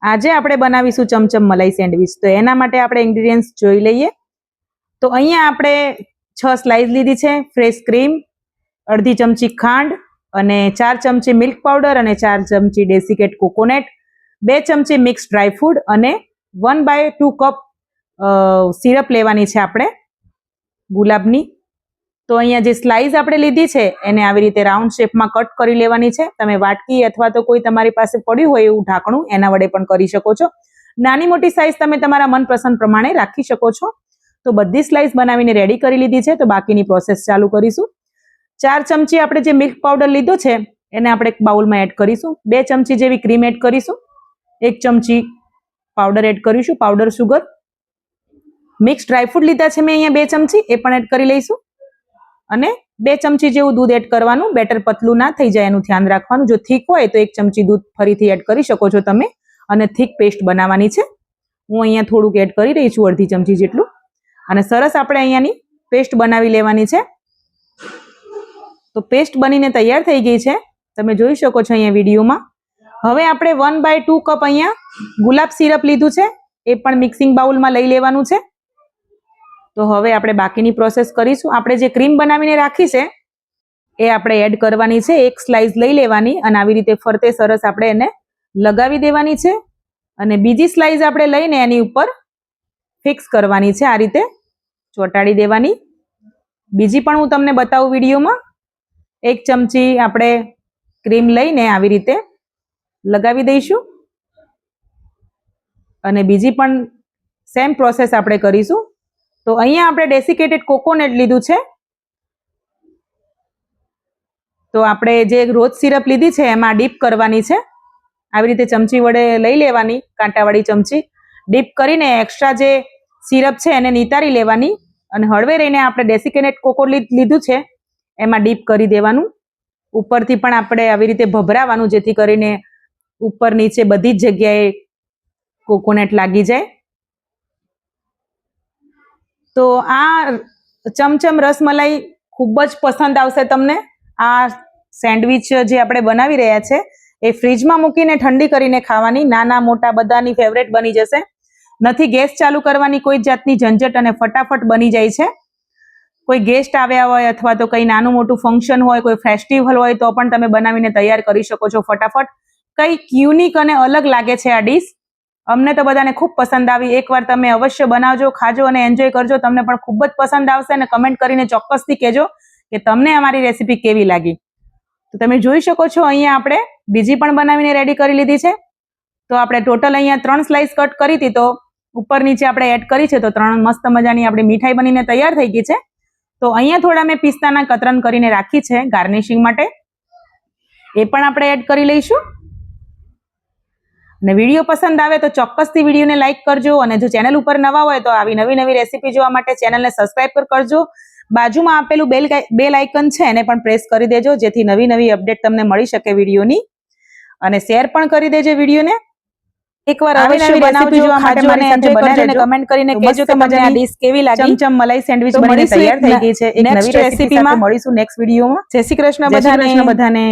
આજે આપણે બનાવીશું ચમચમ મલાઈ સેન્ડવિચ। તો એના માટે આપણે ઇન્ગ્રેડિયન્ટ્સ જોઈ લઈએ। તો અહીંયા આપણે 6 સ્લાઇસ લીધી છે ફ્રેશ ક્રીમ, અડધી ચમચી ખાંડ અને 4 ચમચી મિલ્ક પાવડર અને 4 ચમચી ડેસિકેટ કોકોનટ, 2 ચમચી મિક્સ ડ્રાય ફ્રૂટ અને 1/2 કપ સિરપ લેવાની છે આપણે ગુલાબની। તો અહીંયા જે સ્લાઇસ આપણે લીધી છે એને આવી રીતે રાઉન્ડ શેપમાં કટ કરી લેવાની છે। તમે વાટકી અથવા તો કોઈ તમારી પાસે પડ્યું હોય એવું ઢાંકણું એના વડે પણ કરી શકો છો। નાની મોટી સાઇઝ તમે તમારા મનપસંદ પ્રમાણે રાખી શકો છો। તો બધી સ્લાઇસ બનાવીને રેડી કરી લીધી છે। તો બાકીની પ્રોસેસ ચાલુ કરીશું। 4 ચમચી આપણે જે મિલ્ક પાવડર લીધો છે એને આપણે એક બાઉલમાં એડ કરીશું। 2 ચમચી જેવી ક્રીમ એડ કરીશું। 1 ચમચી પાવડર એડ કરીશું, પાવડર સુગર। મિક્સ ડ્રાયફ્રૂટ લીધા છે મેં અહીંયા 2 ચમચી, એ પણ એડ કરી લઈશું। અને 2 ચમચી જેવું દૂધ એડ કરવાનું। બેટર પતલું ના થઈ જાય એનું ધ્યાન રાખવાનું। જો થીક હોય તો 1 ચમચી દૂધ ફરીથી એડ કરી શકો છો તમે। અને થીક પેસ્ટ બનાવવાની છે। હું અહીંયા થોડુંક એડ કરી રહી છું, અડધી ચમચી જેટલું। અને સરસ આપણે અહીંયાની પેસ્ટ બનાવી લેવાની છે। તો પેસ્ટ બનીને તૈયાર થઈ ગઈ છે, તમે જોઈ શકો છો અહીંયા વિડીયોમાં। હવે આપણે 1/2 કપ અહીંયા ગુલાબ સિરપ લીધું છે, એ પણ મિક્સિંગ બાઉલમાં લઈ લેવાનું છે। તો હવે આપણે બાકીની પ્રોસેસ કરીશું। આપણે જે ક્રીમ બનાવીને રાખી છે એ આપણે એડ કરવાની છે। એક સ્લાઇસ લઈ લેવાની અને આવી રીતે ફરતે સરસ આપણે એને લગાવી દેવાની છે। અને બીજી સ્લાઇસ આપણે લઈને એની ઉપર ફિક્સ કરવાની છે, આ રીતે ચોંટાડી દેવાની। બીજી પણ હું તમને બતાવું વિડીયોમાં। 1 ચમચી આપણે ક્રીમ લઈને આવી રીતે લગાવી દઈશું અને બીજી પણ સેમ પ્રોસેસ આપણે કરીશું। તો અહીંયા આપણે ડેસિકેટેડ કોકોનટ લીધું છે। તો આપણે જે રોઝ સિરપ લીધી છે એમાં ડીપ કરવાની છે। આવી રીતે ચમચી વડે લઈ લેવાની, કાંટાવાળી ચમચી। ડીપ કરીને એક્સ્ટ્રા જે સિરપ છે એને નિતારી લેવાની અને હળવે રહીને આપણે ડેસિકેટેડ કોકોનટ લીધું છે એમાં ડીપ કરી દેવાનું। ઉપરથી પણ આપણે આવી રીતે ભભરાવાનું, જેથી કરીને ઉપર નીચે બધી જ જગ્યાએ કોકોનટ લાગી જાય। તો આ ચમચમ રસમલાઈ ખૂબ જ પસંદ આવશે તમને। આ સેન્ડવિચ જે આપણે બનાવી રહ્યા છે એ ફ્રીજમાં મૂકીને ઠંડી કરીને ખાવાની, નાના મોટા બધાની ફેવરેટ બની જશે। નથી ગેસ ચાલુ કરવાની કોઈ જાતની ઝંઝટ અને ફટાફટ બની જાય છે। કોઈ ગેસ્ટ આવ્યા હોય અથવા તો કંઈ નાનું મોટું ફંક્શન હોય, કોઈ ફેસ્ટિવલ હોય તો પણ તમે બનાવીને તૈયાર કરી શકો છો ફટાફટ। કંઈક યુનિક અને અલગ લાગે છે આ ડીશ। અમને તો બધાને ખૂબ પસંદ આવી। એકવાર તમે અવશ્ય બનાવજો, ખાજો અને એન્જોય કરજો। તમને પણ ખૂબ જ પસંદ આવશે અને કમેન્ટ કરીને ચોક્કસથી કહેજો કે તમને અમારી રેસીપી કેવી લાગી। તો તમે જોઈ શકો છો અહીંયા આપણે બીજી પણ બનાવીને રેડી કરી લીધી છે। તો આપણે ટોટલ અહીંયા 3 સ્લાઇસ કટ કરી હતી, તો ઉપર નીચે આપણે એડ કરી છે। તો 3 મસ્ત મજાની આપણી મીઠાઈ બનીને તૈયાર થઈ ગઈ છે। તો અહીંયા થોડા મેં પિસ્તાના કતરન કરીને રાખી છે ગાર્નિશિંગ માટે, એ પણ આપણે એડ કરી લઈશું। અને વિડીયો પસંદ આવે તો ચોક્કસથી વિડીયોને લાઇક કરજો અને જો ચેનલ ઉપર નવા હોય તો આવી નવી રેસીપી જોવા માટે ચેનલને સબસ્ક્રાઇબ કરજો। બાજુમાં આપેલું બેલ આઇકન છે એને પણ પ્રેસ કરી દેજો, જેથી નવી અપડેટ તમને મળી શકે વિડીયોની। અને શેર પણ કરી દેજો વિડીયોને। એકવાર અવશ્ય બનાવજો, જોવા માટે મારી સાથે બને રહેજો, કમેન્ટ કરીને કહેજો કે તમને આ ડીશ કેવી લાગી। ચમચમ મલાઈ સેન્ડવિચ બનીને તૈયાર થઈ ગઈ છે। એક નવી રેસીપીમાં મળીશું નેક્સ્ટ વિડીયોમાં। જય શ્રી કૃષ્ણ બધાને।